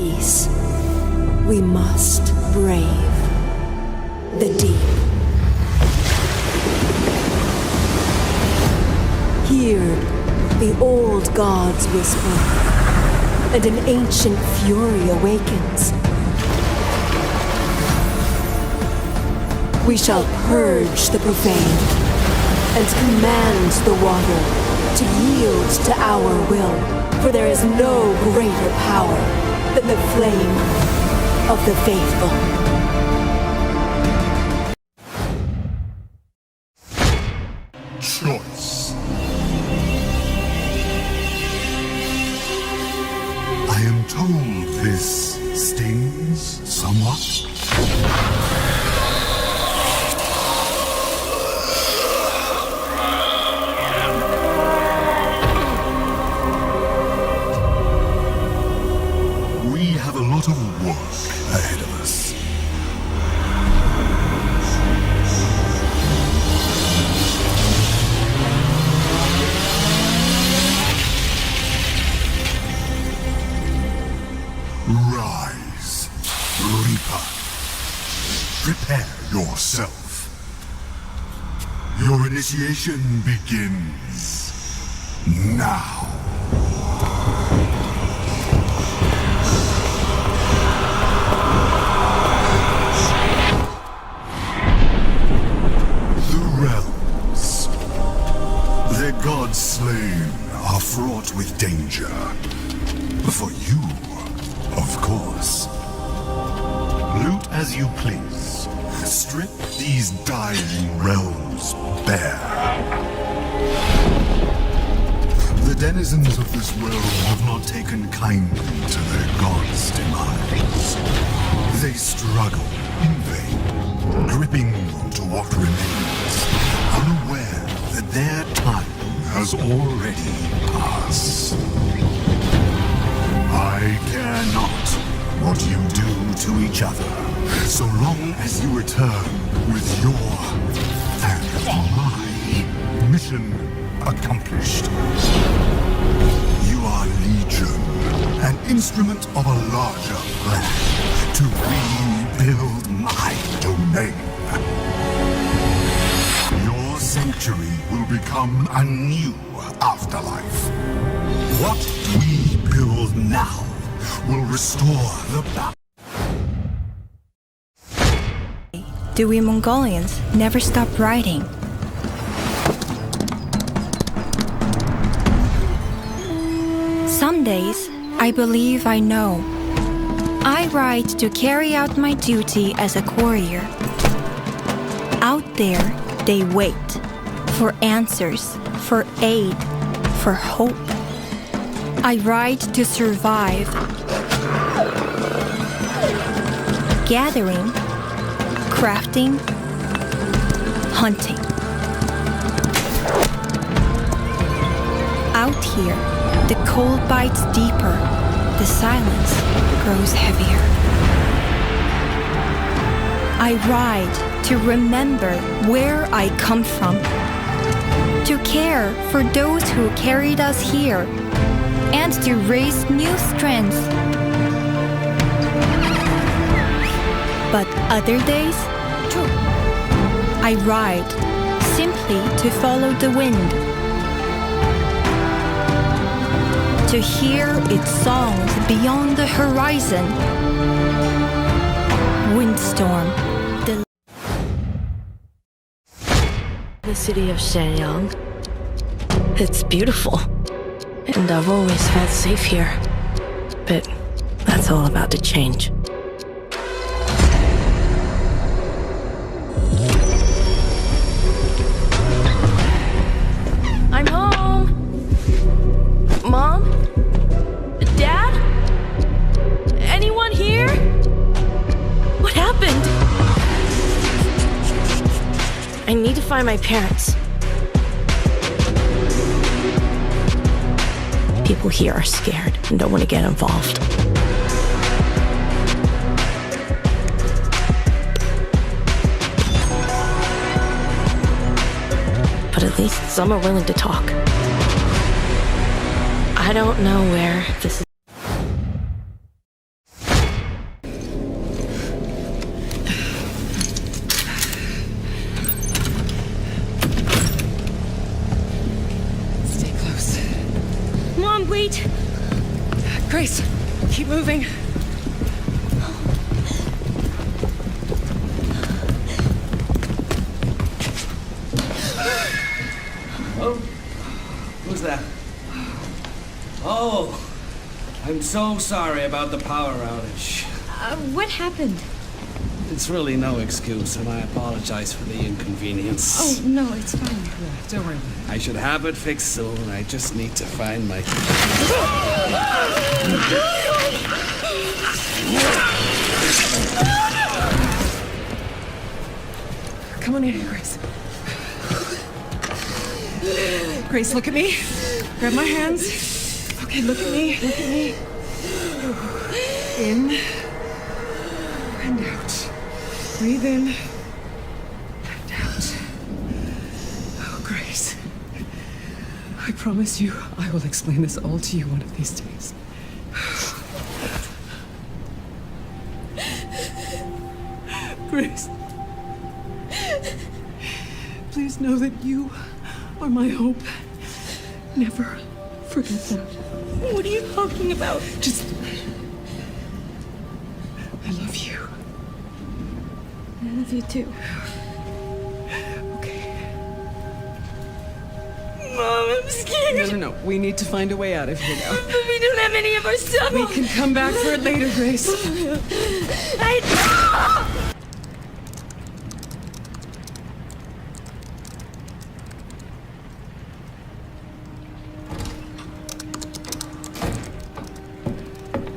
peace, we must brave the deep. Hear the old gods whisper, and an ancient fury awakens. We shall purge the profane and command the water to yield to our will, for there is no greater power than the flame of the faithful. Choice. I am told this stings somewhat. We have a lot of work ahead of us. Rise, Reaper. Prepare yourself. Your initiation begins now. The realms, their gods slain, are fraught with danger. For you, of course. Loot as you please. Strip these dying realms bare. The denizens of this world have not taken kindly to their gods' demise. They struggle in vain, gripping onto what remains, unaware that their time has already passed. I care not what you do to each other, so long as you return with your and my mission accomplished. You are Legion, an instrument of a larger plan to rebuild my domain. Your sanctuary will become a new afterlife. What we build now will restore the balance. Do we Mongolians never stop writing? Some days, I believe I know. I write to carry out my duty as a courier. Out there, they wait for answers, for aid, for hope. I write to survive. Gathering, crafting, hunting. Out here, the cold bites deeper, the silence grows heavier. I ride to remember where I come from, to care for those who carried us here, and to raise new strength. But other days, I ride simply to follow the wind, to hear its songs beyond the horizon. Windstorm, the city of Shenyang. It's beautiful, and I've always felt safe here. But that's all about to change. I'm home! Mom? Dad? Anyone here? What happened? I need to find my parents. People here are scared and don't want to get involved. But at least some are willing to talk. I don't know where this is. Grace, keep moving. Oh, who's that? Oh, I'm so sorry about the power outage. What happened? It's really no excuse, and I apologize for the inconvenience. Oh, no, it's fine. Don't worry. I should have it fixed soon. I just need to find my... Come on in here, Grace. Grace, look at me. Grab my hands. Okay, look at me. Look at me. In and out. Breathe in and out. Oh, Grace. I promise you, I will explain this all to you one of these days. Grace. Please know that you are my hope. Never forget that. What are you talking about? Just... I love you. I love you too. Okay. Mom, I'm scared. No. We need to find a way out of here now. But we don't have any of our stuff. We can come back for it later, Grace.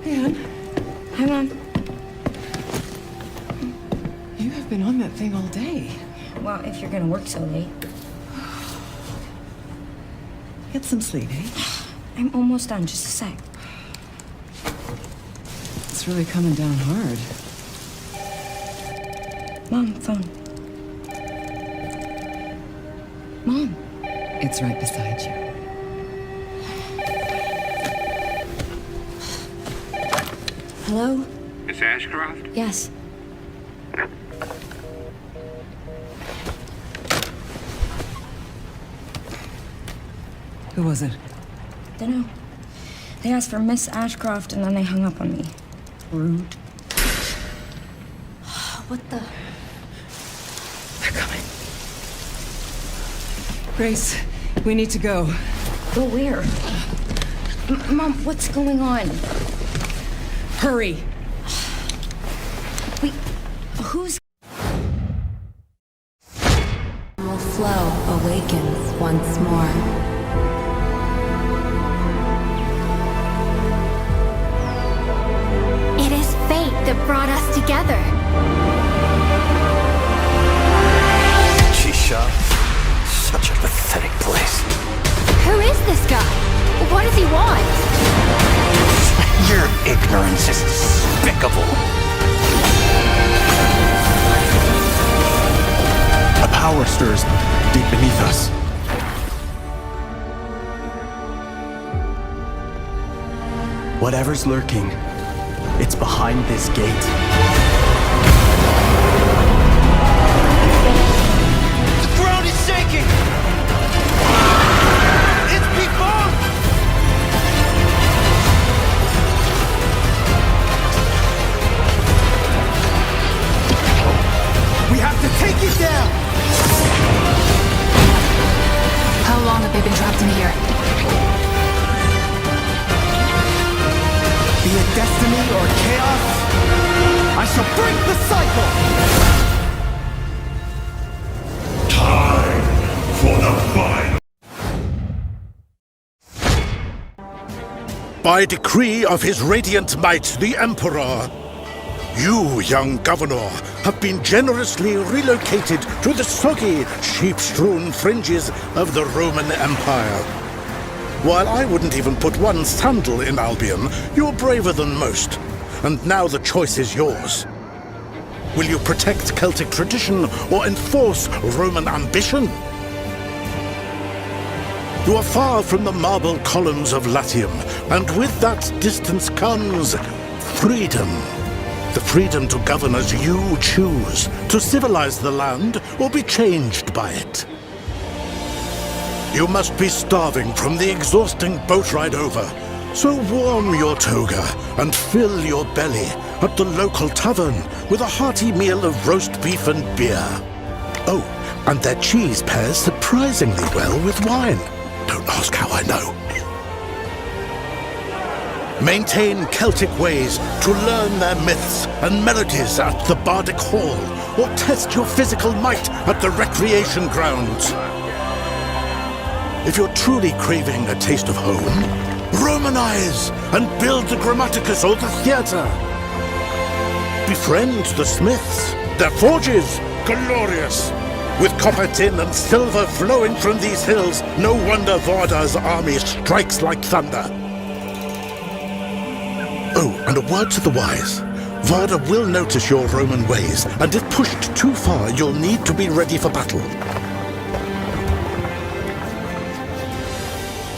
Anne, Hi, Mom. you have been on that thing all day. Well, if you're gonna work so late. Get some sleep, eh? I'm almost done, just a sec. It's really coming down hard. Mom, phone. Mom. It's right beside you. Hello? Miss Ashcroft? Yes. Who was it? Dunno. They asked for Miss Ashcroft and then they hung up on me. Rude. What the? They're coming. Grace, we need to go. Go where? Mom, what's going on? Hurry! Wait, who's... Will flow awakens once more. It is fate that brought us together. Shisha. Such a pathetic place. Who is this guy? What does he want? Your ignorance is despicable. A power stirs deep beneath us. Whatever's lurking, it's behind this gate. The ground is shaking! It's people! We have to take it down! How long have they been trapped in here? Be it destiny or chaos, I shall break the cycle! Time for the final. By decree of his radiant might, the Emperor, you, young governor, have been generously relocated to the soggy, sheep-strewn fringes of the Roman Empire. While I wouldn't even put one sandal in Albion, you're braver than most. And now the choice is yours. Will you protect Celtic tradition or enforce Roman ambition? You are far from the marble columns of Latium, and with that distance comes freedom. The freedom to govern as you choose, to civilize the land or be changed by it. You must be starving from the exhausting boat ride over, So warm your toga and fill your belly at the local tavern with a hearty meal of roast beef and beer. Oh, and their cheese pairs surprisingly well with wine. Don't ask how I know. Maintain Celtic ways to learn their myths and melodies at the Bardic Hall, or test your physical might at the recreation grounds. If you're truly craving a taste of home, Romanize and build the Grammaticus or the theatre. Befriend the smiths, their forges glorious. With copper, tin and silver flowing from these hills, no wonder Varda's army strikes like thunder. Oh, and a word to the wise. Varda will notice your Roman ways, and if pushed too far, you'll need to be ready for battle.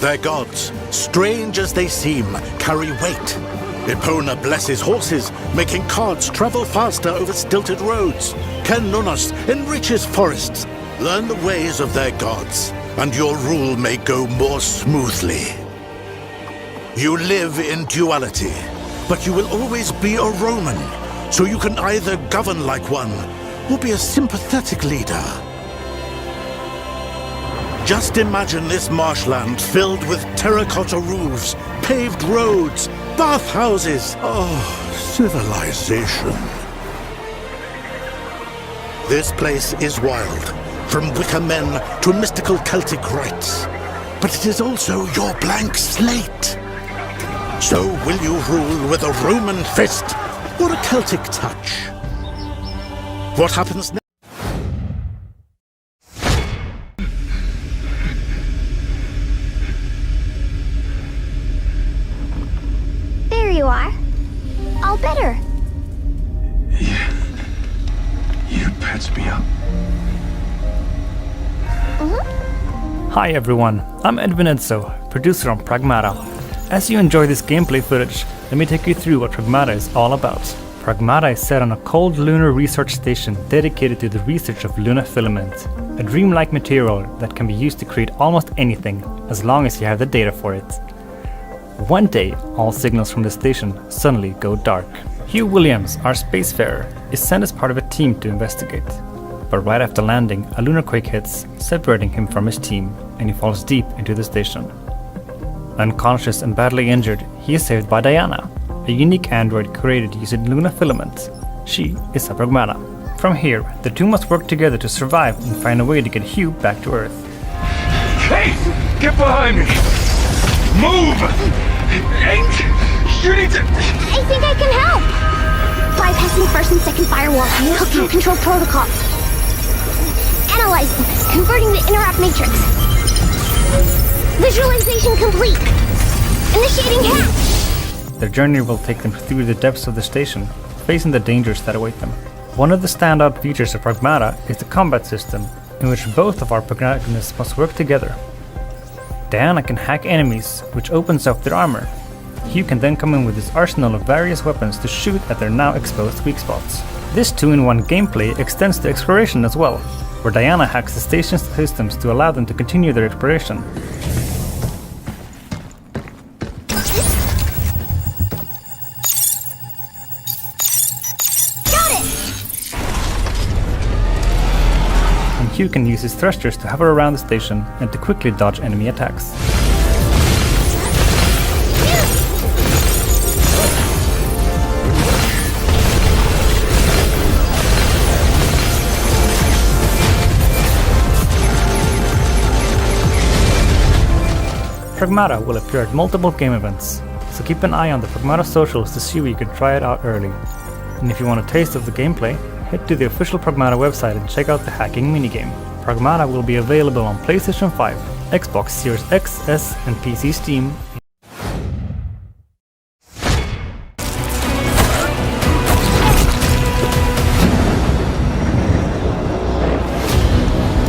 Their gods, strange as they seem, carry weight. Epona blesses horses, making carts travel faster over stilted roads. Ken Nunos enriches forests. Learn the ways of their gods, and your rule may go more smoothly. You live in duality, but you will always be a Roman, so you can either govern like one, or be a sympathetic leader. Just imagine this marshland filled with terracotta roofs, paved roads, bathhouses. Oh, civilization. This place is wild, from wicker men to mystical Celtic rites. But it is also your blank slate. So will you rule with a Roman fist or a Celtic touch? What happens next? There you are. All better. Yeah. You patched me up. Hi everyone, I'm Edwin Edso, producer on Pragmata. As you enjoy this gameplay footage, let me take you through what Pragmata is all about. Pragmata is set on a cold lunar research station dedicated to the research of lunar filament, a dreamlike material that can be used to create almost anything, as long as you have the data for it. One day, all signals from the station suddenly go dark. Hugh Williams, our spacefarer, is sent as part of a team to investigate. But right after landing, a lunar quake hits, separating him from his team, and he falls deep into the station. Unconscious and badly injured, he is saved by Diana, a unique android created using lunar filament. She is a Pragmata. From here, the two must work together to survive and find a way to get Hugh back to Earth. Hey! Get behind me! Move! You need to... I think I can help! Bypassing first and second firewall, hooking control protocols. Analyzing, converting the interrupt matrix. Visualization complete. Initiating hack. Their journey will take them through the depths of the station, facing the dangers that await them. One of the standout features of Pragmata is the combat system, in which both of our protagonists must work together. Diana can hack enemies, which opens up their armor. Hugh can then come in with his arsenal of various weapons to shoot at their now exposed weak spots. This 2-in-1 gameplay extends to exploration as well, where Diana hacks the station's systems to allow them to continue their exploration. Got it! And Hugh can use his thrusters to hover around the station and to quickly dodge enemy attacks. Pragmata will appear at multiple game events, so keep an eye on the Pragmata socials to see where you can try it out early. And if you want a taste of the gameplay, head to the official Pragmata website and check out the hacking minigame. Pragmata will be available on PlayStation 5, Xbox Series X, S, and PC Steam.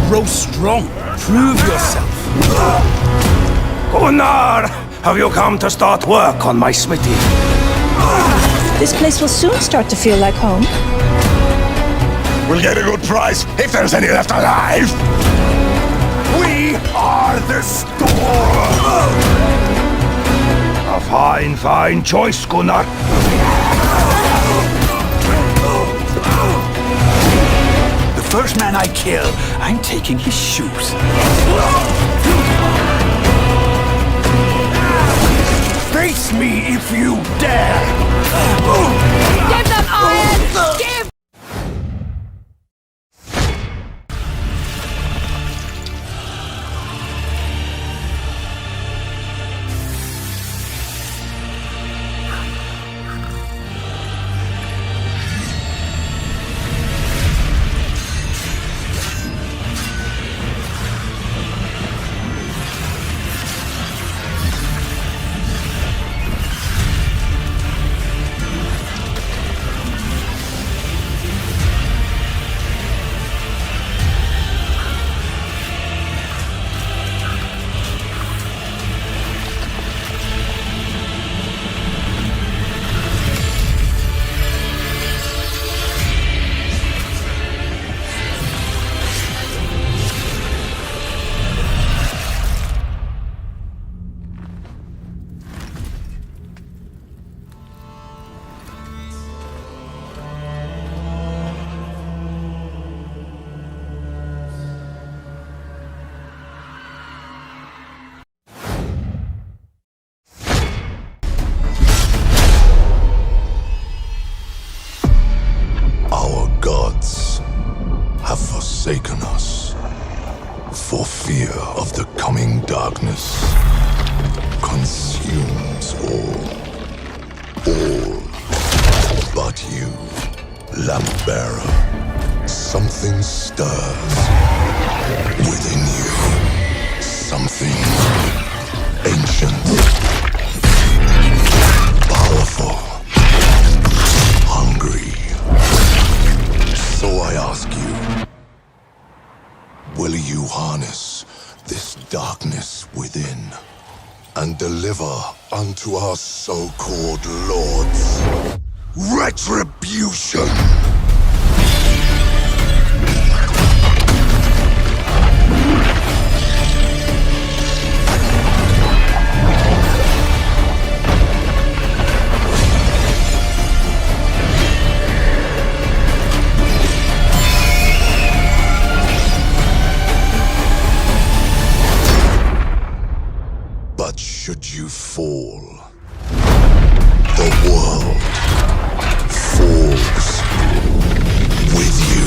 Grow strong. Prove yourself. Gunnar! Have you come to start work on my smithy? This place will soon start to feel like home. We'll get a good price if there's any left alive! We are the store! A fine choice, Gunnar. The first man I kill, I'm taking his shoes. Face me if you dare! Give them iron! Give! Forsaken us for fear of the coming darkness consumes all but you, Lampbearer. Something stirs within you, something ancient, powerful, hungry. So I ask you, will you harness this darkness within and deliver unto our so-called lords retribution? Should you fall, the world falls with you.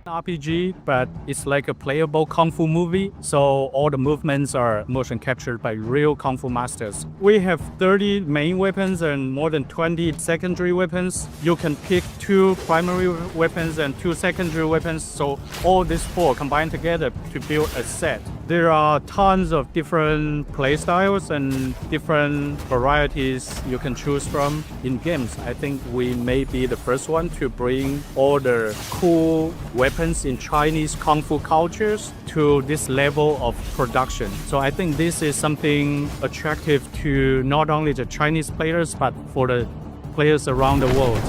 RPG, but it's like a playable kung fu movie, so all the movements are motion captured by real kung fu masters. We have 30 main weapons and more than 20 secondary weapons. You can pick 2 primary weapons and 2 secondary weapons, so all these 4 combined together to build a set. There are tons of different playstyles and different varieties you can choose from in games. I think we may be the first one to bring all the cool weapons in Chinese kung fu cultures to this level of production. So I think this is something attractive to not only the Chinese players, but for the players around the world.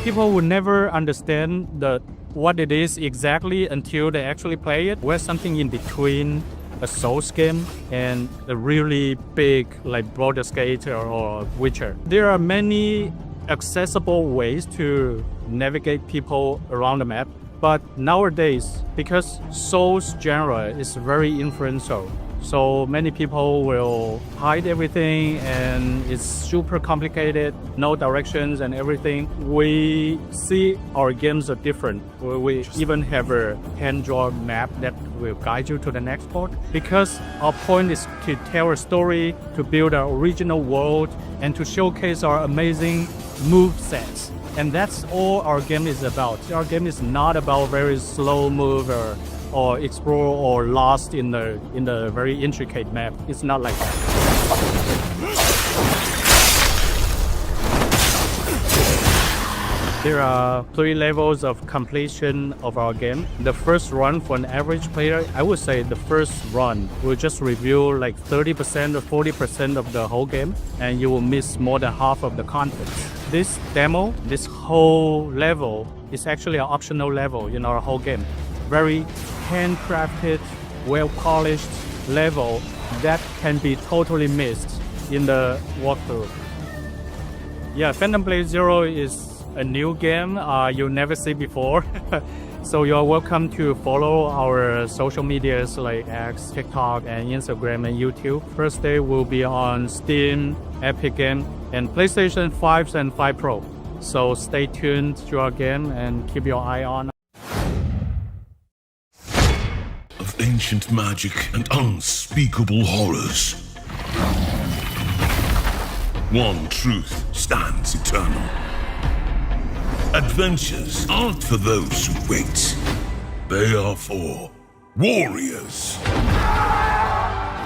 People will never understand what it is exactly until they actually play it. We're something in between a Souls game and a really big like Baldur's Gate or Witcher. There are many accessible ways to navigate people around the map, but nowadays, because Souls genre is very influential, so many people will hide everything and it's super complicated, no directions and everything. We see our games are different. We even have a hand-drawn map that will guide you to the next port, because our point is to tell a story, to build our original world, and to showcase our amazing move sets. And that's all our game is about. Our game is not about very slow move or explore or lost in the very intricate map. It's not like that. There are 3 levels of completion of our game. The first run for an average player, I would say the first run will just review like 30% or 40% of the whole game, and you will miss more than half of the content. This demo, this whole level is actually an optional level in our whole game. Very handcrafted, well-polished level that can be totally missed in the walkthrough. Yeah, Phantom Blade Zero is a new game you'll never see before. So you're welcome to follow our social medias like X, TikTok, and Instagram and YouTube. First day will be on Steam, Epic Game, and PlayStation 5 and 5 Pro. So stay tuned to our game and keep your eye on. Of ancient magic and unspeakable horrors. One truth stands eternal. Adventures aren't for those who wait. They are for warriors.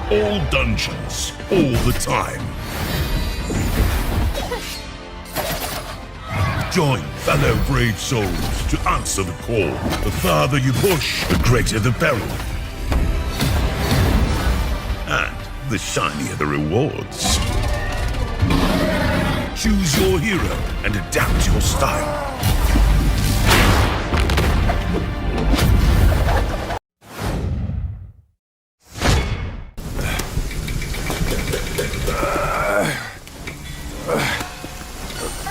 All dungeons, all the time. Join fellow brave souls to answer the call. The farther you push, the greater the peril. And the shinier the rewards. Choose your hero and adapt your style.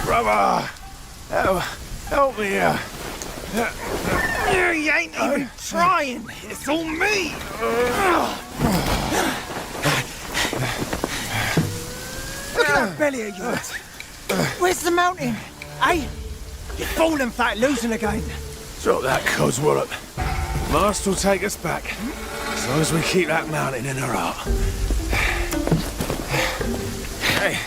Brother! Help me here! You ain't even trying! It's all me! Look at that belly of yours! Where's the mountain? Hey? You're falling flat, losing again! Drop that codswallop. Master will take us back, as long as we keep that mountain in her heart. Hey.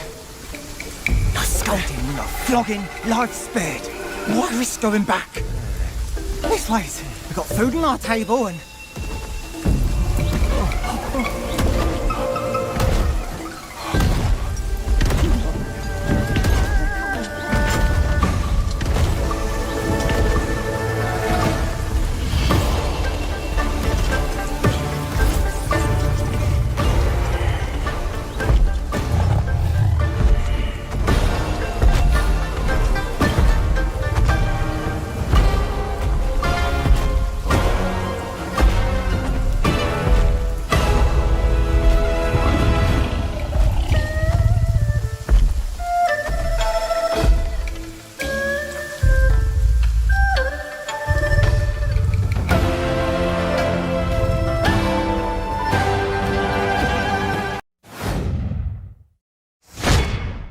No scolding, no flogging, life spared. What risk going back? This ways, we've got food on our table and...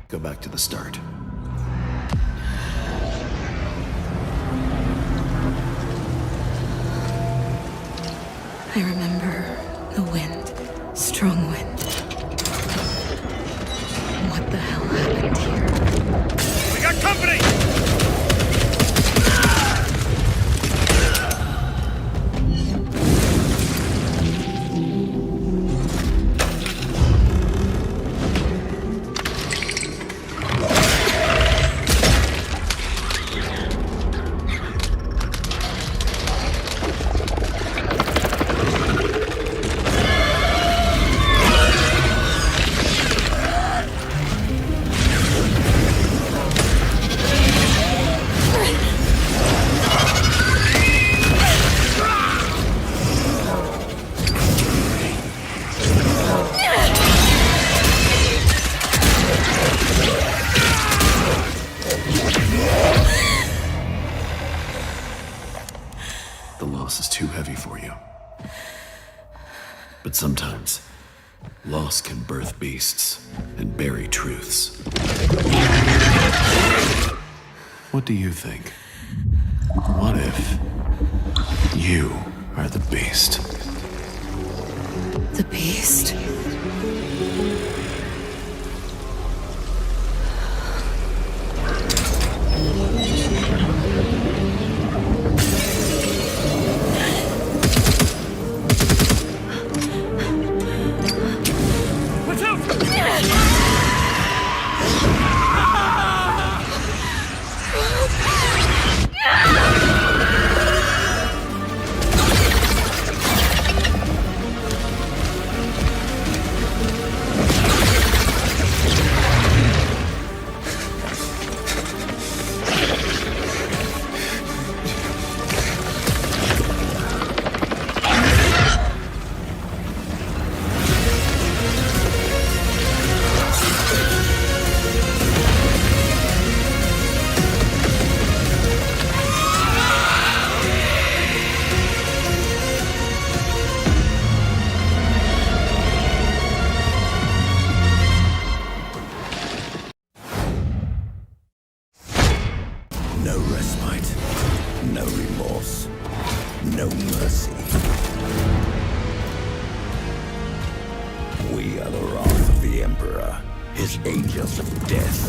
Go back to the start. I remember the wind, strong wind. What the hell happened here? We got company! But sometimes, loss can birth beasts and bury truths. What do you think? What if you are the beast? The beast? No respite, no remorse, no mercy. We are the wrath of the Emperor, his angels of death.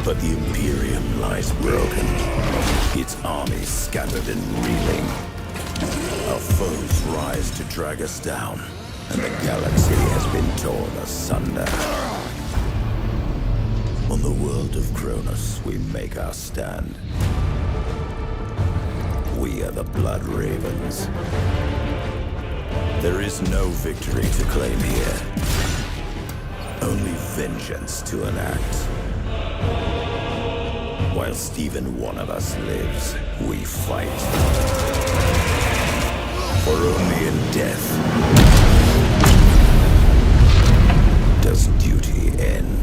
But the Imperium lies broken, its armies scattered and reeling. Our foes rise to drag us down, and the galaxy has been torn asunder. On the world of Cronos, we make our stand. We are the Blood Ravens. There is no victory to claim here, only vengeance to enact. Whilst even one of us lives, we fight. For only in death does duty end.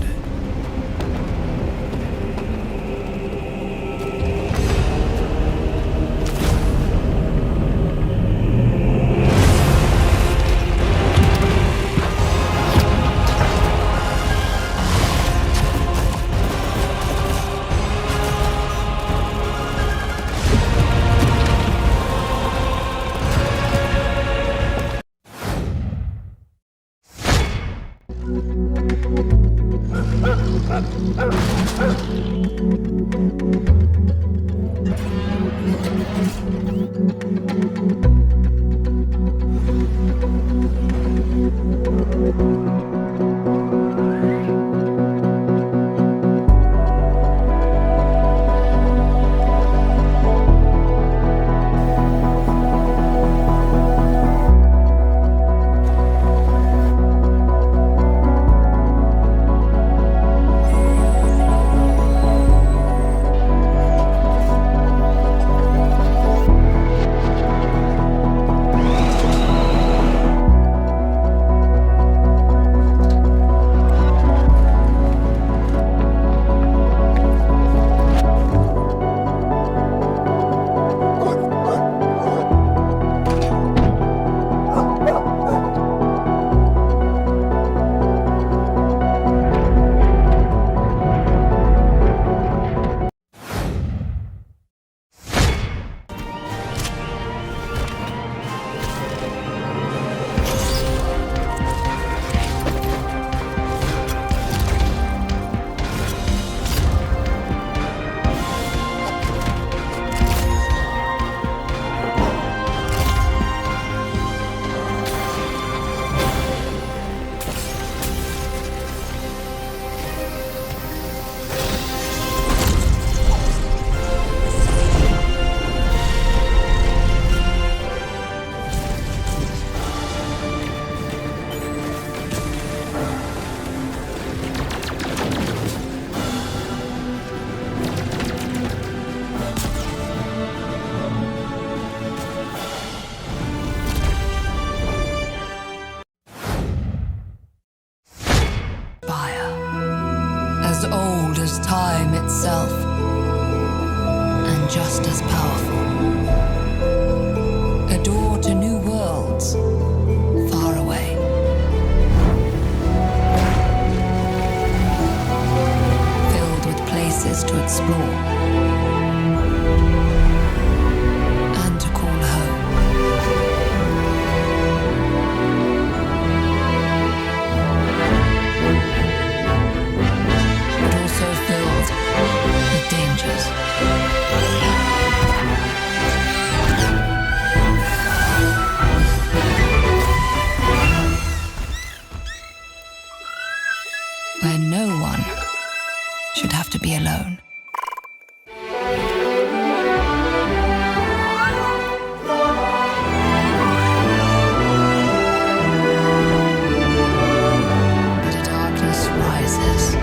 As old as time itself, and just as powerful. A door to new worlds, far away. Filled with places to explore, and to call home. Dangers. Where no one should have to be alone. But a darkness rises.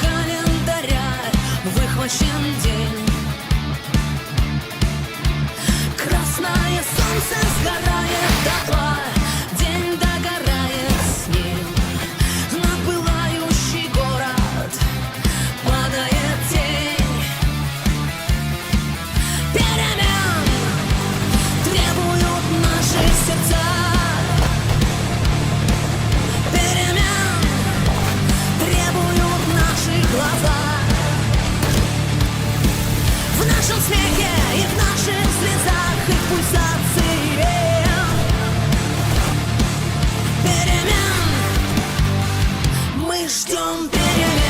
календаря выхвачен день. Красное солнце сгорает дотла, день догорает с ним. На пылающий город падает тень. Перемен требуют наши сердца. Перемен требуют наши глаза. В нашем смехе и в наших слезах и пульсации. Перемен, мы ждем перемен.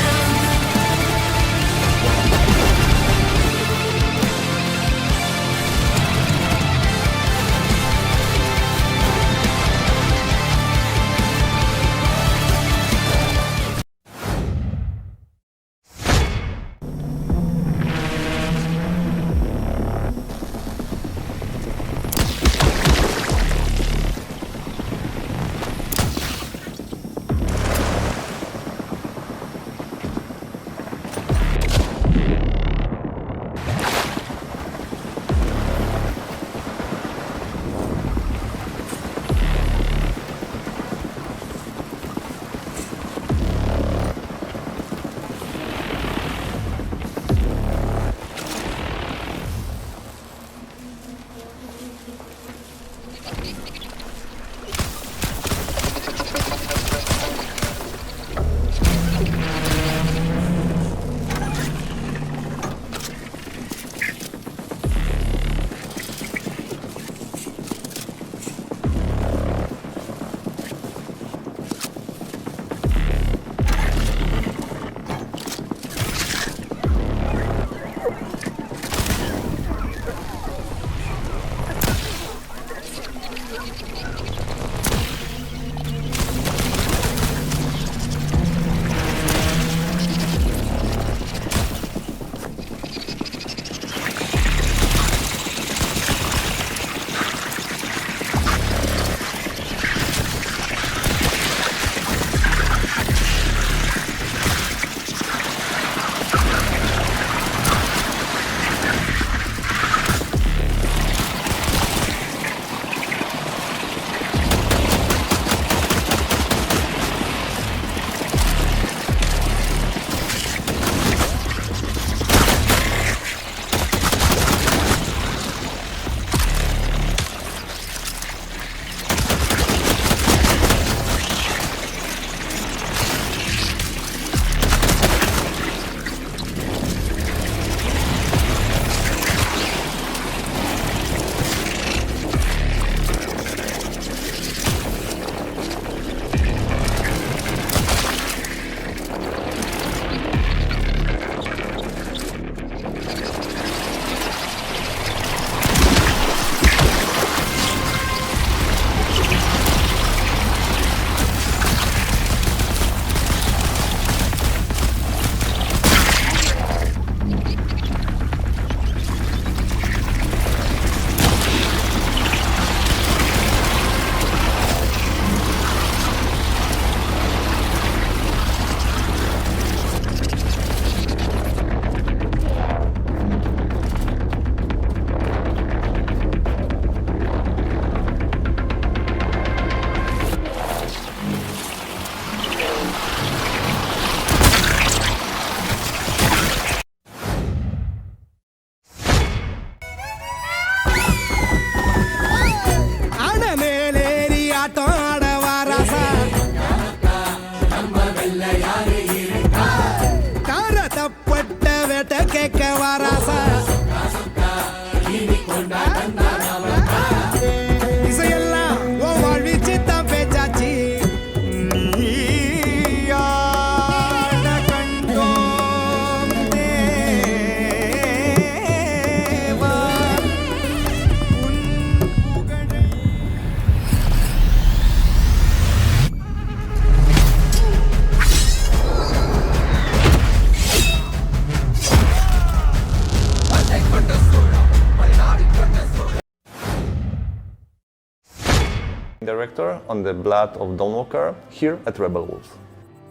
Director on the Blood of Dawnwalker here at Rebel Wolf.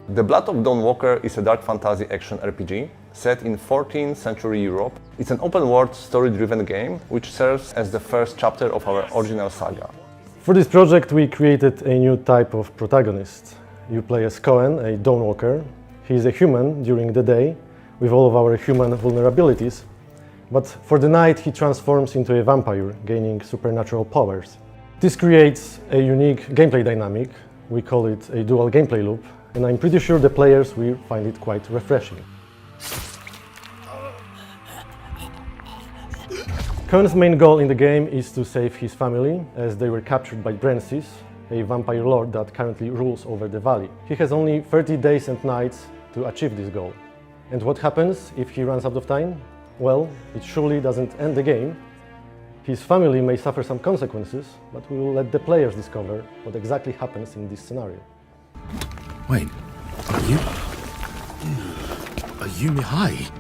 The Blood of Dawnwalker is a dark fantasy action RPG set in 14th century Europe. It's an open-world, story-driven game which serves as the first chapter of our original saga. For this project we created a new type of protagonist. You play as Cohen, a Dawnwalker. He is a human during the day, with all of our human vulnerabilities, but for the night he transforms into a vampire, gaining supernatural powers. This creates a unique gameplay dynamic. We call it a dual gameplay loop, and I'm pretty sure the players will find it quite refreshing. Cohen's main goal in the game is to save his family, as they were captured by Brancis, a vampire lord that currently rules over the valley. He has only 30 days and nights to achieve this goal. And what happens if he runs out of time? Well, it surely doesn't end the game. His family may suffer some consequences, but we will let the players discover what exactly happens in this scenario. Wait, are you Mihai?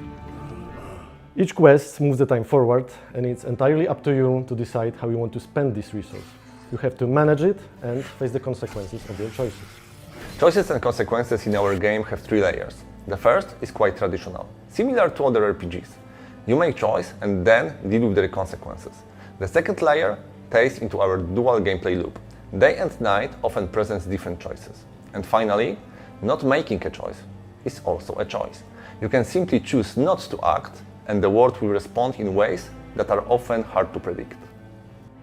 Each quest moves the time forward, and it's entirely up to you to decide how you want to spend this resource. You have to manage it and face the consequences of your choices. Choices and consequences in our game have 3 layers. The first is quite traditional, similar to other RPGs. You make choice and then deal with the consequences. The second layer ties into our dual gameplay loop. Day and night often presents different choices. And finally, not making a choice is also a choice. You can simply choose not to act, and the world will respond in ways that are often hard to predict.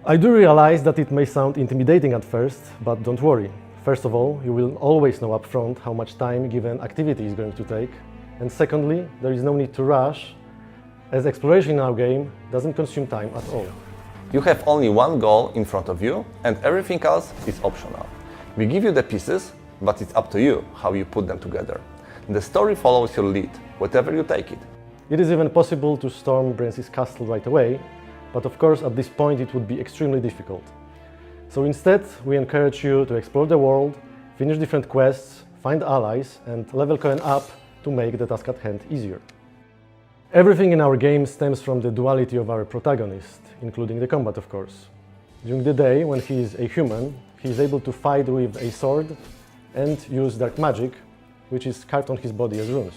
I do realize that it may sound intimidating at first, but don't worry. First of all, you will always know upfront how much time given activity is going to take. And secondly, there is no need to rush, as exploration in our game doesn't consume time at all. You have only one goal in front of you, and everything else is optional. We give you the pieces, but it's up to you how you put them together. The story follows your lead, wherever you take it. It is even possible to storm Brancis' castle right away, but of course at this point it would be extremely difficult. So instead, we encourage you to explore the world, finish different quests, find allies, and level Cohen up to make the task at hand easier. Everything in our game stems from the duality of our protagonist, including the combat, of course. During the day, when he is a human, he is able to fight with a sword and use dark magic, which is carved on his body as runes.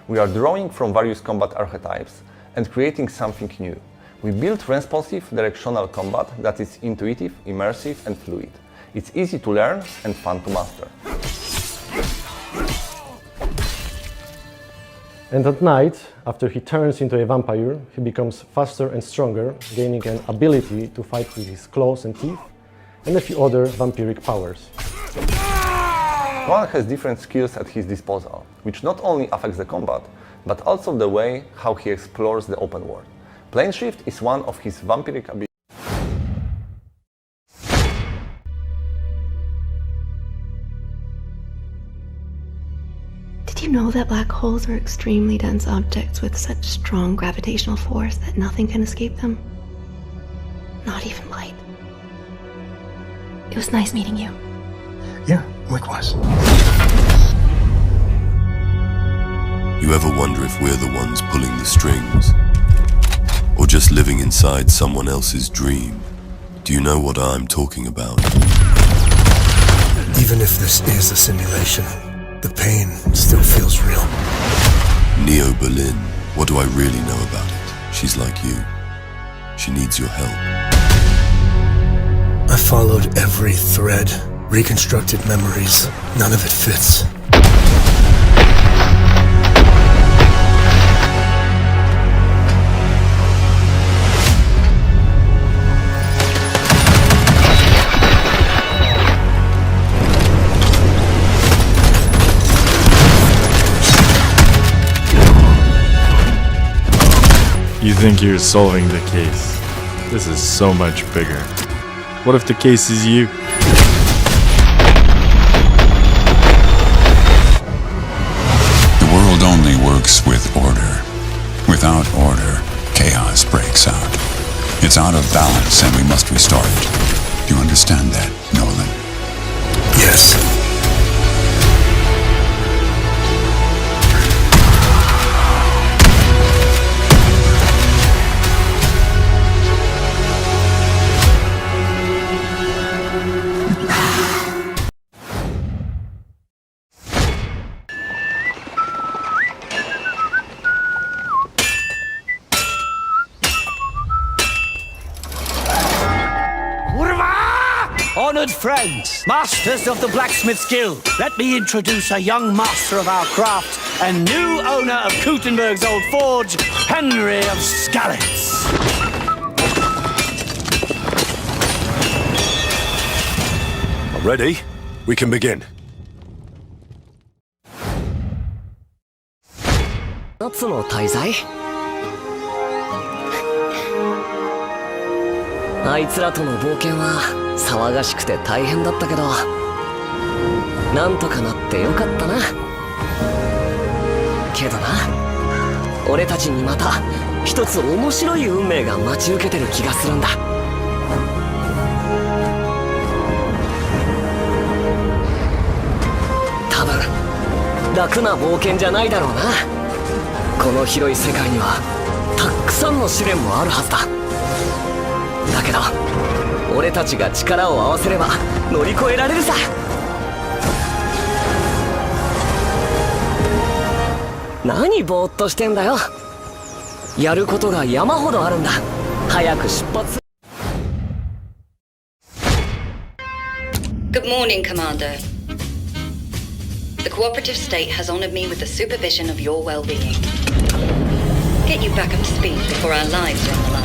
We are drawing from various combat archetypes and creating something new. We built responsive, directional combat that is intuitive, immersive, and fluid. It's easy to learn and fun to master. And at night, after he turns into a vampire, he becomes faster and stronger, gaining an ability to fight with his claws and teeth, and a few other vampiric powers. Cohen has different skills at his disposal, which not only affects the combat, but also the way how he explores the open world. Plane shift is one of his vampiric abilities. Did you know that black holes are extremely dense objects with such strong gravitational force that nothing can escape them? Not even light. It was nice meeting you. Yeah, likewise. You ever wonder if we're the ones pulling the strings? Or just living inside someone else's dream? Do you know what I'm talking about? Even if this is a simulation, the pain still feels real. Neo Berlin, what do I really know about it? She's like you. She needs your help. I followed every thread, reconstructed memories. None of it fits. You think you're solving the case. This is so much bigger. What if the case is you? The world only works with order. Without order, chaos breaks out. It's out of balance and we must restore it. Do you understand that, Nolan? Yes. Honoured friends, masters of the Blacksmith's Guild, let me introduce a young master of our craft and new owner of Kutenberg's old forge, Henry of Skalitz. Ready? We can begin. 夏の大罪？あいつらとの冒険は騒がしくて大変だったけど、なんとかなってよかったな。けどな、俺たちにまた一つ面白い運命が待ち受けてる気がするんだ。多分楽な冒険じゃないだろうな。この広い世界にはたくさんの試練もあるはずだ。だけど俺たちが力を合わせれば乗り越えられるさ。何ぼーっとしてんだよ。やることが山ほどあるんだ。早く出発。 Good morning, Commander. The cooperative state has honored me with the supervision of your well-being. Get you back up to speed before our lives are on the line.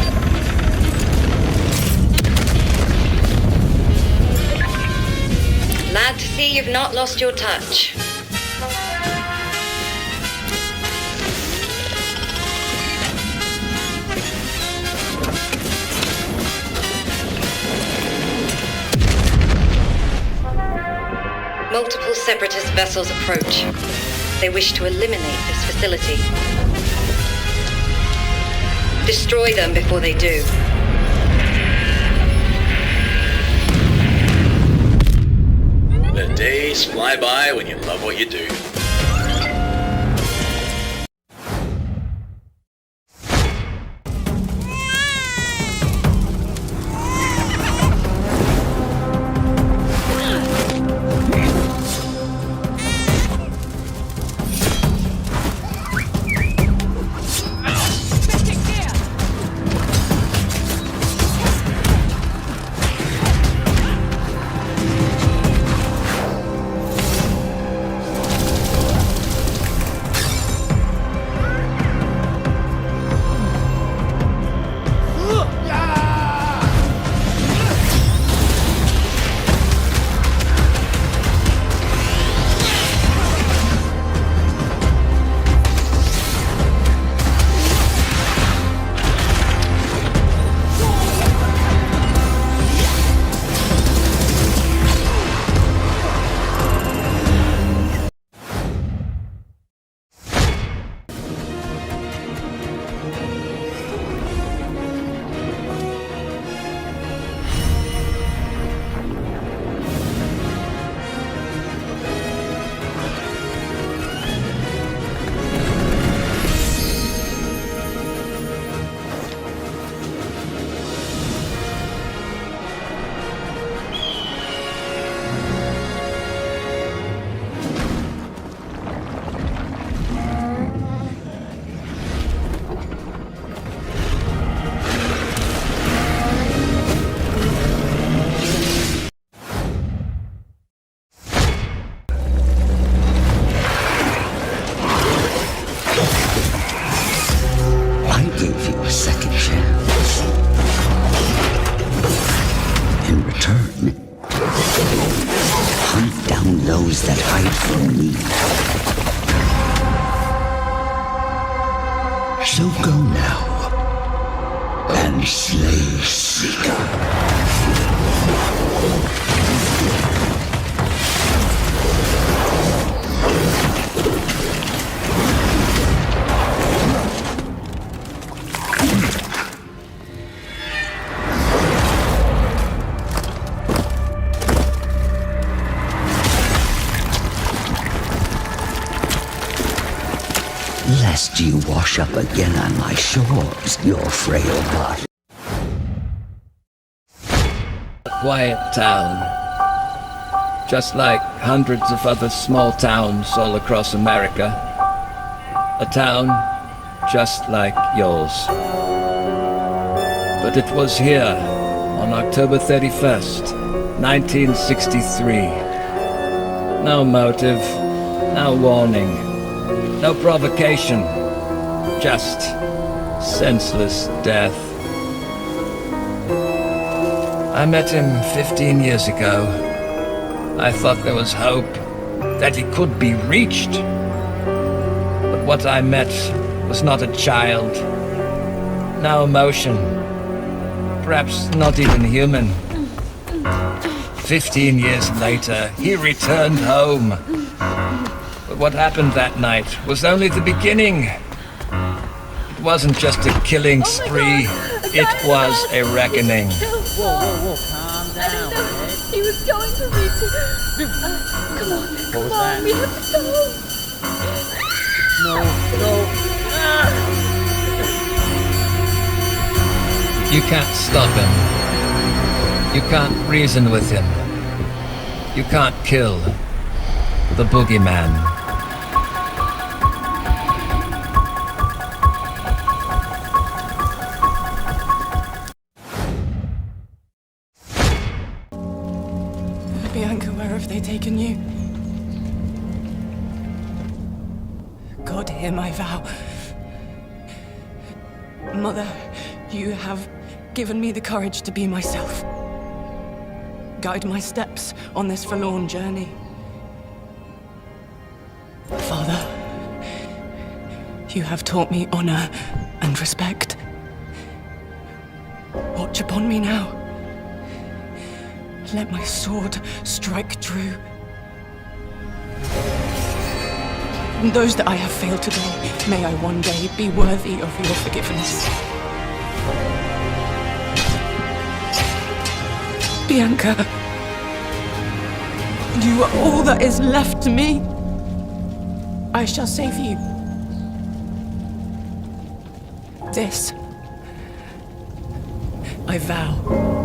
Glad to see you've not lost your touch. Multiple separatist vessels approach. They wish to eliminate this facility. Destroy them before they do. The days fly by when you love what you do. So go now and slay Seeker. Lest you wash up again on my shores, your frail body. A quiet town. Just like hundreds of other small towns all across America. A town just like yours. But it was here, on October 31st, 1963. No motive, no warning, no provocation, just senseless death. I met him 15 years ago. I thought there was hope, that he could be reached. But what I met was not a child. No emotion. Perhaps not even human. 15 years later, he returned home. But what happened that night was only the beginning. It wasn't just a killing spree, it was a reckoning. Whoa, calm down. He was going to reach it. Come on, we have to go. No. You can't stop him. You can't reason with him. You can't kill the boogeyman. Bianca, where have they taken you? God, hear my vow. Mother, you have given me the courage to be myself. Guide my steps on this forlorn journey. Father, you have taught me honor and respect. Watch upon me now. Let my sword strike true. And those that I have failed today, may I one day be worthy of your forgiveness. Bianca, you are all that is left to me. I shall save you. This, I vow.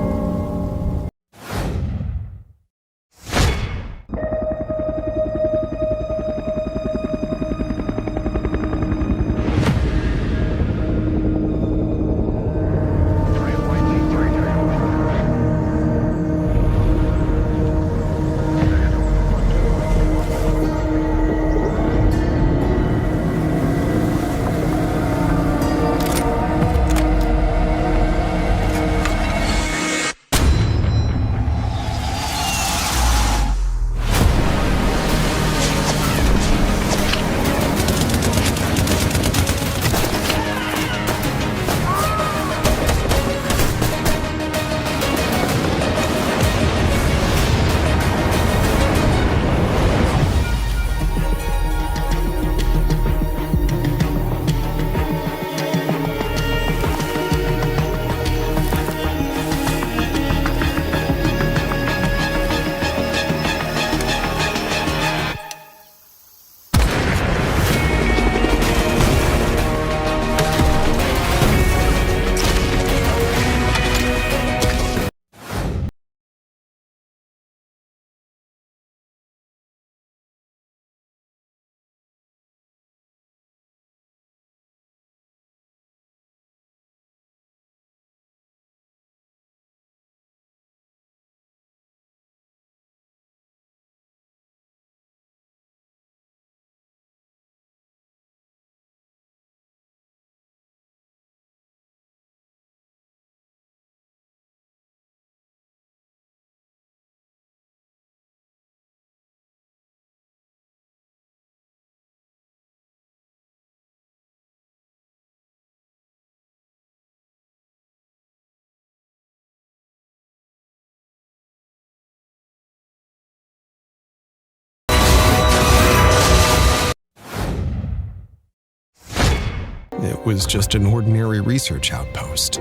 It was just an ordinary research outpost.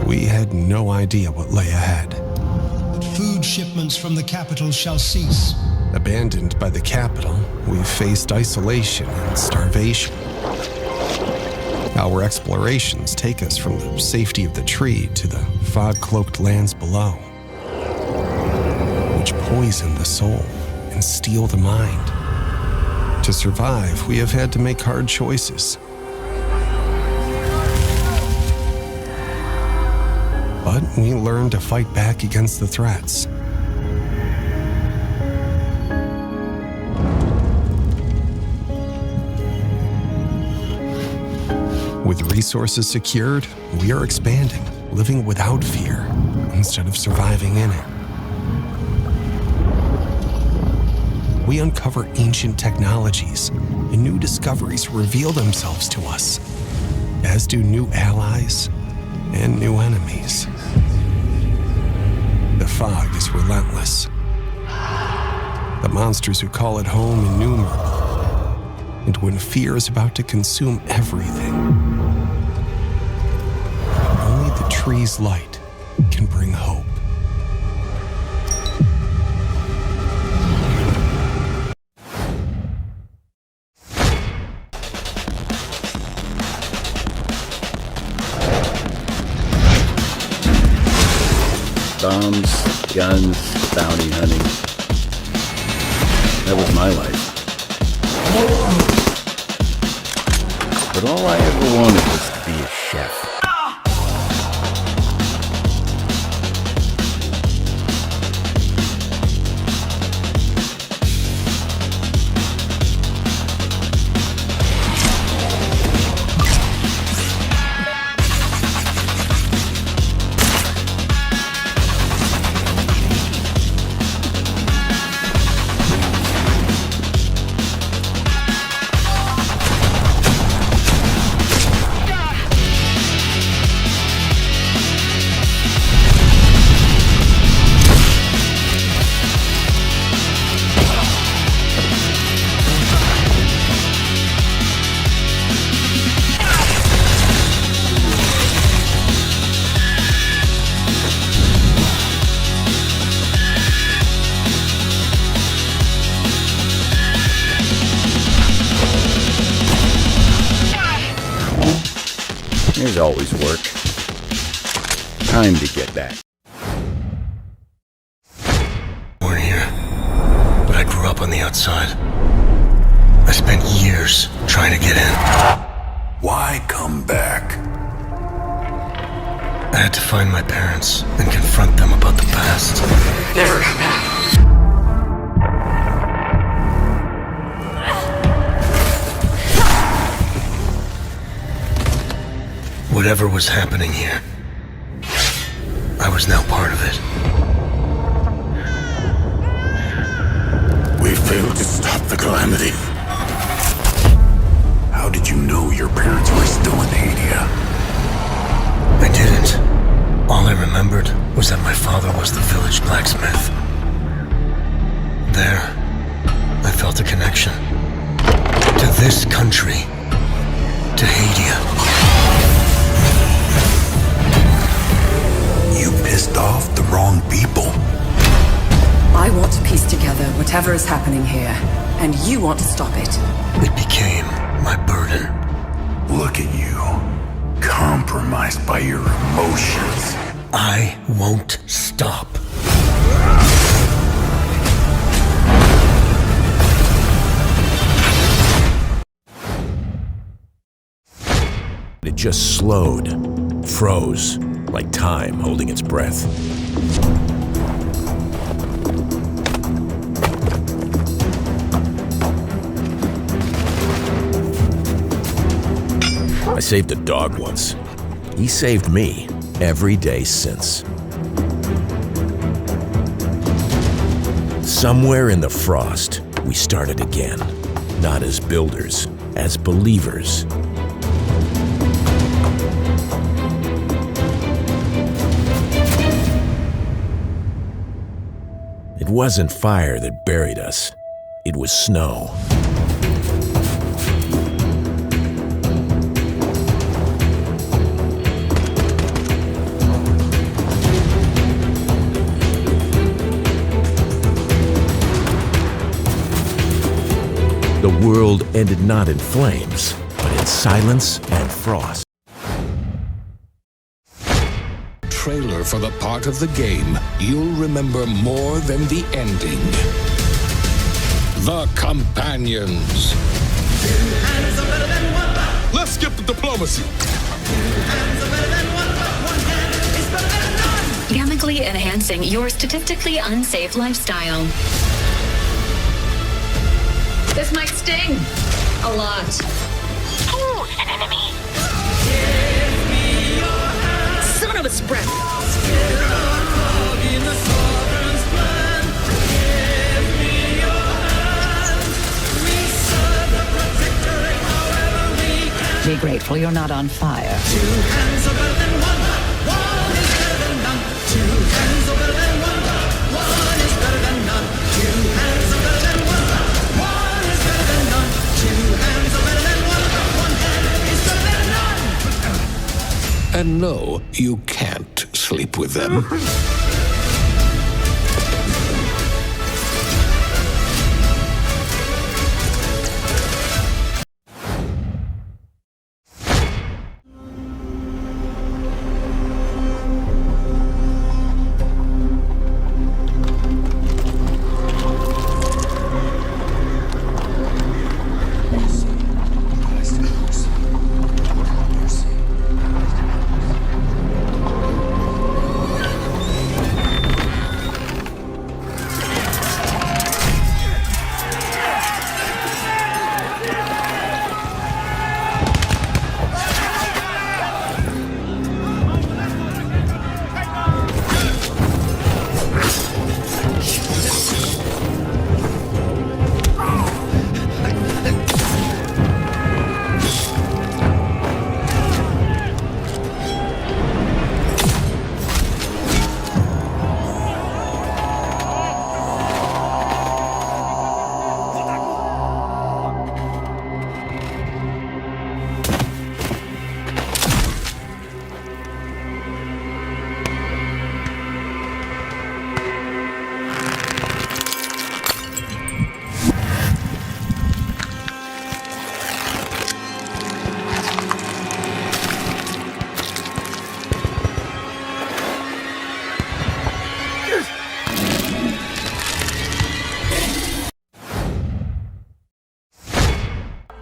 We had no idea what lay ahead. Food shipments from the capital shall cease. Abandoned by the capital, we faced isolation and starvation. Our explorations take us from the safety of the tree to the fog-cloaked lands below, which poison the soul and steal the mind. To survive, we have had to make hard choices. But we learned to fight back against the threats. With resources secured, we are expanding, living without fear instead of surviving in it. We uncover ancient technologies, and new discoveries reveal themselves to us, as do new allies and new enemies. The fog is relentless. The monsters who call it home innumerable. And when fear is about to consume everything, only the tree's light can bring hope. Bombs, guns, bounty hunting. That was my life. But all I ever wanted was to be a chef. There's always work. Time to get back. Born here, but I grew up on the outside. I spent years trying to get in. Why come back? I had to find my parents and confront them about the past. Never come back. Whatever was happening here, I was now part of it. We failed to stop the calamity. How did you know your parents were still in Hadia? I didn't. All I remembered was that my father was the village blacksmith. There, I felt a connection. To this country. To Hadia. You pissed off the wrong people. I want to piece together whatever is happening here, and you want to stop it. It became my burden. Look at you, compromised by your emotions. I won't stop. It just slowed, froze, like time holding its breath. I saved a dog once. He saved me every day since. Somewhere in the frost, we started again. Not as builders, as believers. It wasn't fire that buried us. It was snow. The world ended not in flames, but in silence and frost. Trailer for the part of the game you'll remember more than the ending. The Companions. Let's skip the diplomacy. Gamically enhancing your statistically unsafe lifestyle. This might sting. A lot. Who's an enemy? grateful you're not on fire. Two hands are better than one. One is better than none. Two hands are better than one. One is better than none. Two hands are better than one. One is better than none. Two hands are better than one. One hand is better than none. And no, you can't sleep with them.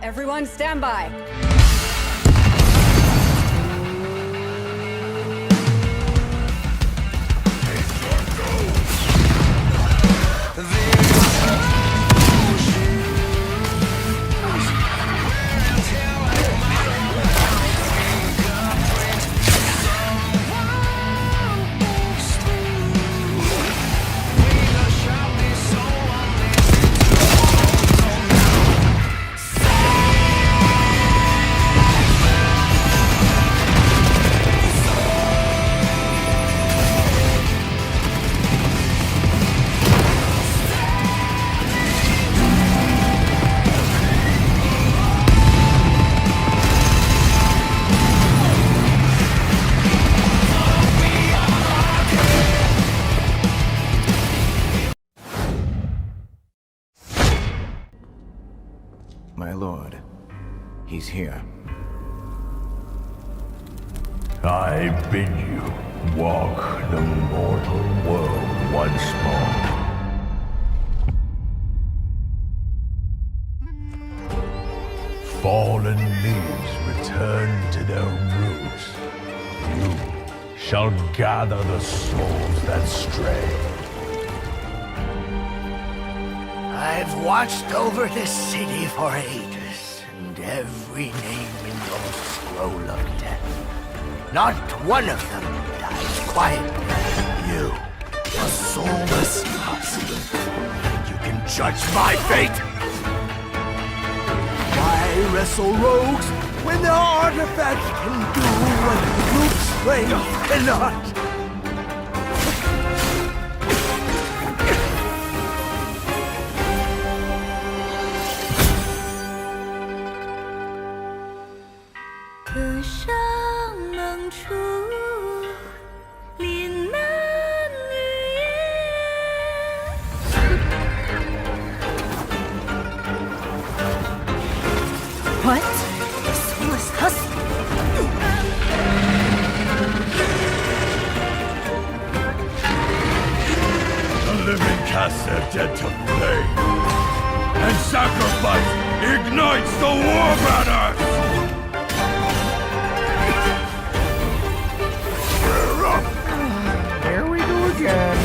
Everyone stand by. My lord, he's here. I bid you walk the mortal world once more. Fallen leaves return to their roots. You shall gather the souls that stray. I've watched over this city for ages, and every name in your scroll of death. Not one of them dies quietly. You, a soulless husk. You can judge my fate! Why wrestle rogues when their artifacts can do what brute strength cannot? What? The soulless husk? The living cast their dead to flame, and sacrifice ignites the war banners! Here we go again.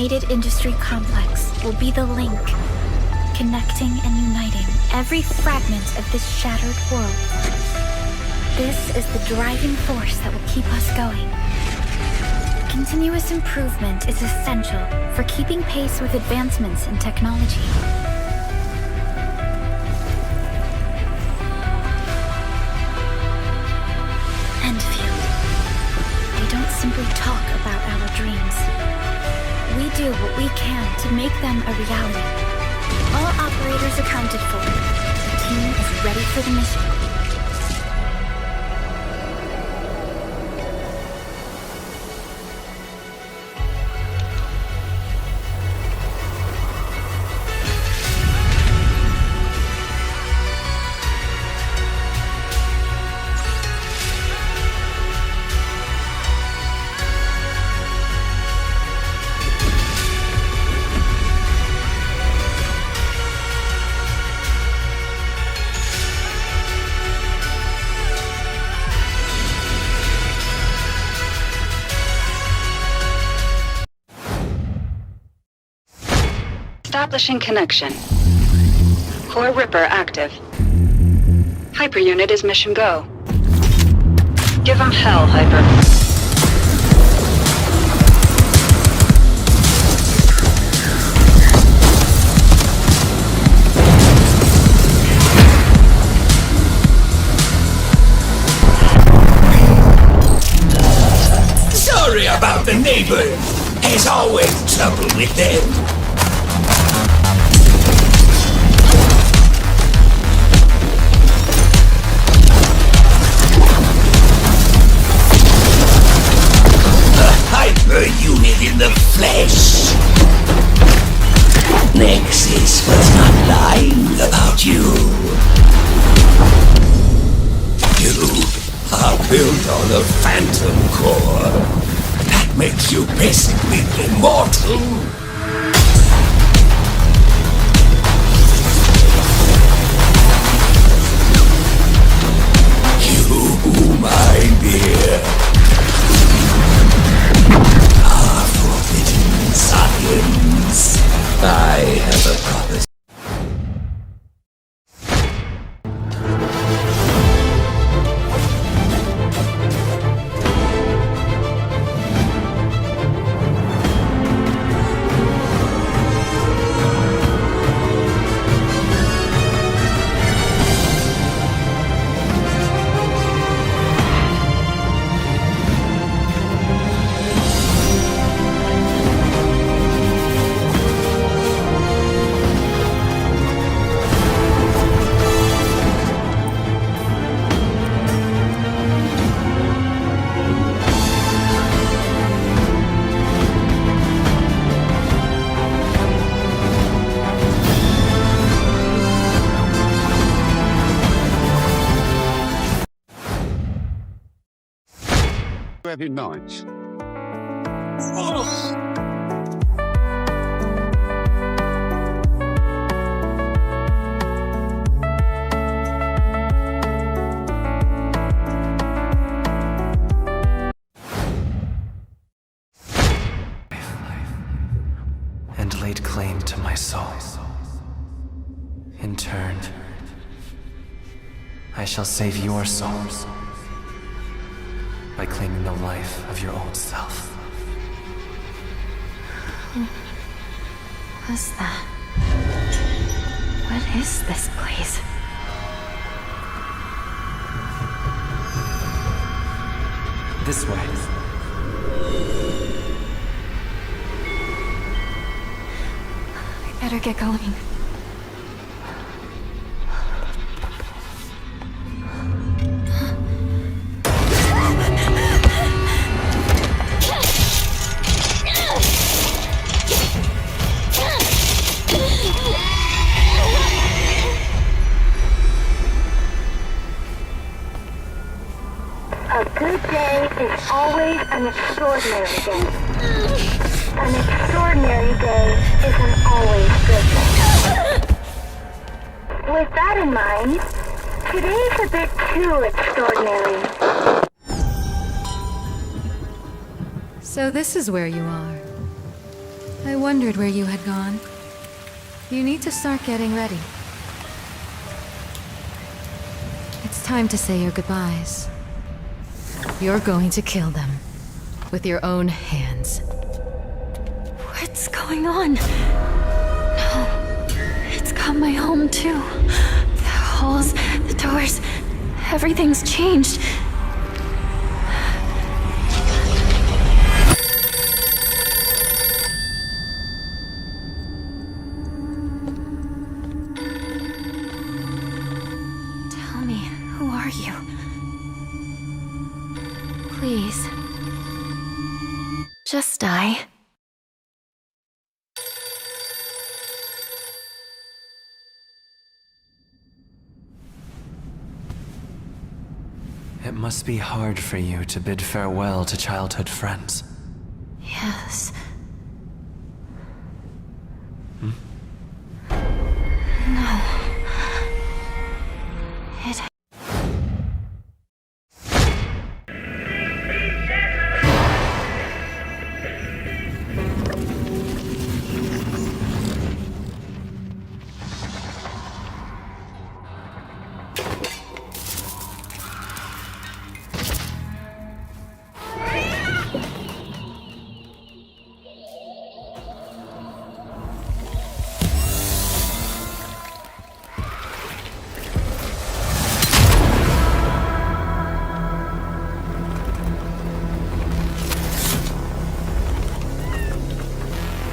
automated industry complex will be the link, connecting and uniting every fragment of this shattered world. This is the driving force that will keep us going. Continuous improvement is essential for keeping pace with advancements in technology. Endfield. They don't simply talk about our dreams. We do what we can to make them a reality. All operators accounted for. The team is ready for the mission. Establishing connection. Core Ripper active. Hyper unit is mission go. Give 'em hell, Hyper. Sorry about the neighbors. There's always trouble with them. Hyper unit in the flesh. Nexus was not lying about you. You are built on a phantom core. That makes you basically immortal. You, my dear, science. I have a promise. Every night. And laid claim to my soul. In turn, I shall save your souls by claiming the life of your old self. What's that? What is this place? This way. I better get going. Is always an extraordinary day. An extraordinary day is an always good day. With that in mind, today's a bit too extraordinary. So this is where you are. I wondered where you had gone. You need to start getting ready. It's time to say your goodbyes. You're going to kill them. With your own hands. What's going on? No. It's got my home too. The halls, the doors, everything's changed. Tell me, who are you? Please. Just die. It must be hard for you to bid farewell to childhood friends. Yes. Hmm? No. It...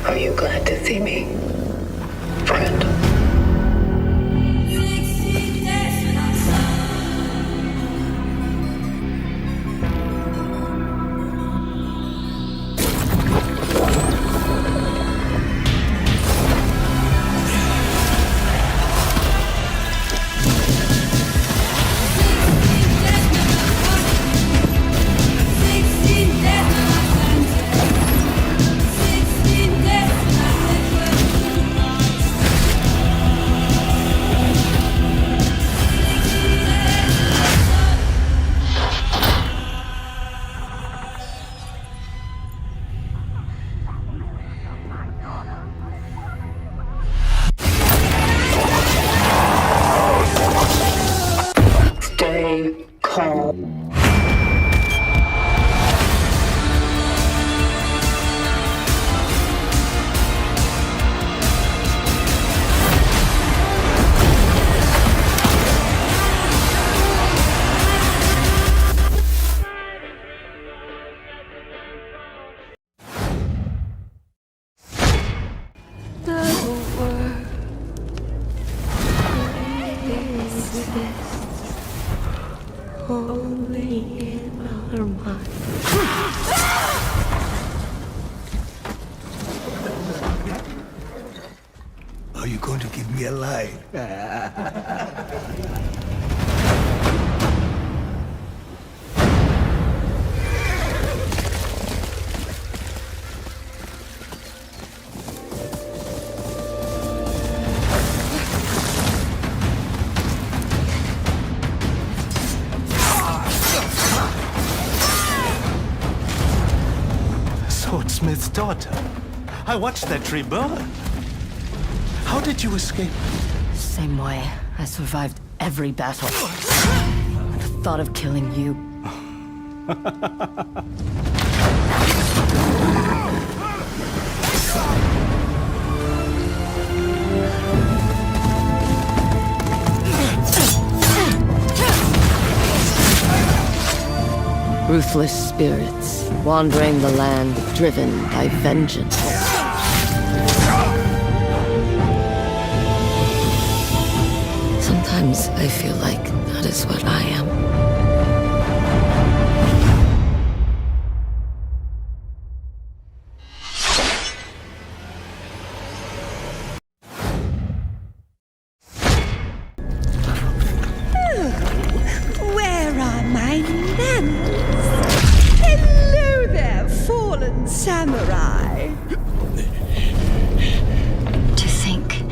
Are you glad to see me, friend? Stay calm. Only in our mind. Are you going to give me a line? Swordsmith's daughter. I watched that tree burn. How did you escape? Same way. I survived every battle. The thought of killing you. Ruthless spirits, wandering the land, driven by vengeance. Sometimes I feel like that is what I am. Where are my lamps? Hello there, fallen samurai. To think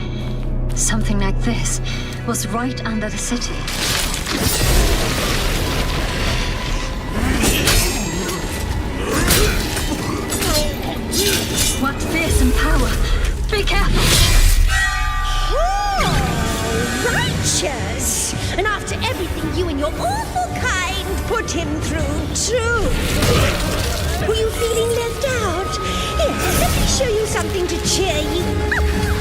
something like this was right under the city. What fearsome power! awful kind put him through, too. Were you feeling left out? Here, let me show you something to cheer you up.